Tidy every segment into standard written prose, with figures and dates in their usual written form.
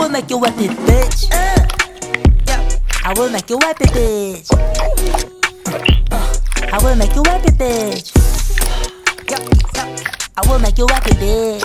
will make you happy, bitch. I will make you happy, bitch. I will make you happy, bitch. I will make you happy, bitch.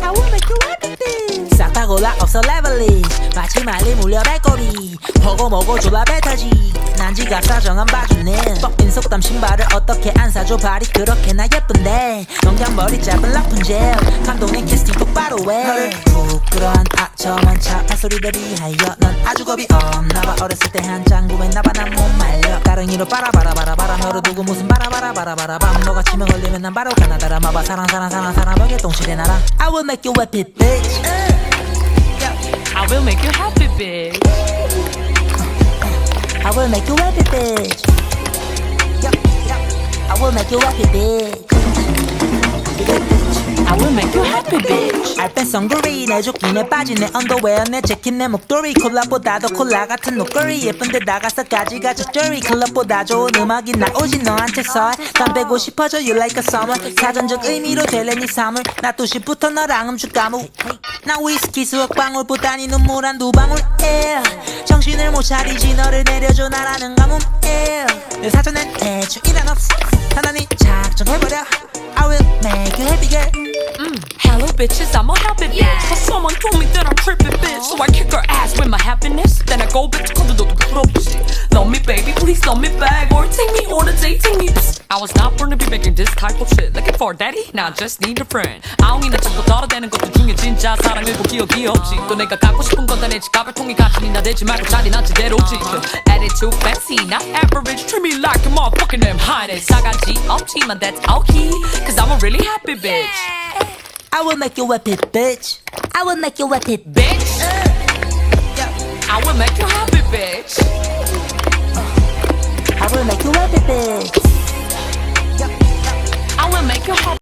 I will make you happy, bitch. 싹 다 골라 없어 레벨리 마치 말리 물려 배꼽이 보고 뭐고 졸라 뱉어지 난 지갑 사정한 봐주는 뻑빈 속담 신발을 어떻게 안 사줘 발이 그렇게나 예쁜데 농장 머리 짧은 라푼젤 감동의 캐스팅 똑바로 해 너를 부끄러운 저먼 착한 소리들이 하여 넌 아주 겁이 없나봐 어렸을 때 한장 구했나봐 난 못 말려 따릉이로 바라바라바라바라 너를 두고 무슨 바라바라바라바라밤 너가 치면 걸리면 난 바로 가나다라 마봐 사랑 벽에 동시대 나라 I will make you happy bitch I will make you happy, bitch. I will make you happy bitch I will make you happy bitch I will make you happy, bitch. 알펜 선글이 내 조끼에 빠진 내 언더웨어 내 재킷 내 목도리 콜라보다도 콜라 같은 옷걸이 예쁜데 나가서까지가 적절히 클럽보다 좋은 음악이 나오지 너한테서 난 빼고 싶어져 you like a summer 사전적 의미로 될래 네 삶을 나 2시부터 너랑 음주 까무 나 위스키 수억 방울보다 네 눈물 한두 방울 정신을 못 차리지 너를 내려줘 나라는 가뭄 내 사전엔 대충 일은 없어 하나니 작정해버려 I will make you happy girl Hello, bitches, I'm a happy bitch. But someone told me that I'm tripping, bitch. So I kick her ass with my happiness. Then I go back to condo 너도 부럽지. Love me, baby, please love me back. Or take me on a date, take me. I was not born to be making this type of shit. Looking for a daddy? Now I just need a friend. 아웅이나 자꾸 떨어대는 것도 중에 진짜 사랑을 보 기억이 없지. 또 내가 갖고 싶은 건 다 내 지갑에 통이 같으니 나대지 말고 자리나 제대로지. Attitude fancy, not average. Treat me like a motherfucking damn highness. 사가지 없지만 that's okay. Cause I'm a really happy bitch. I will make you happy bitch I will make you happy Bitch. I will make you happy, bitch. I will make you happy bitch I will make you happy.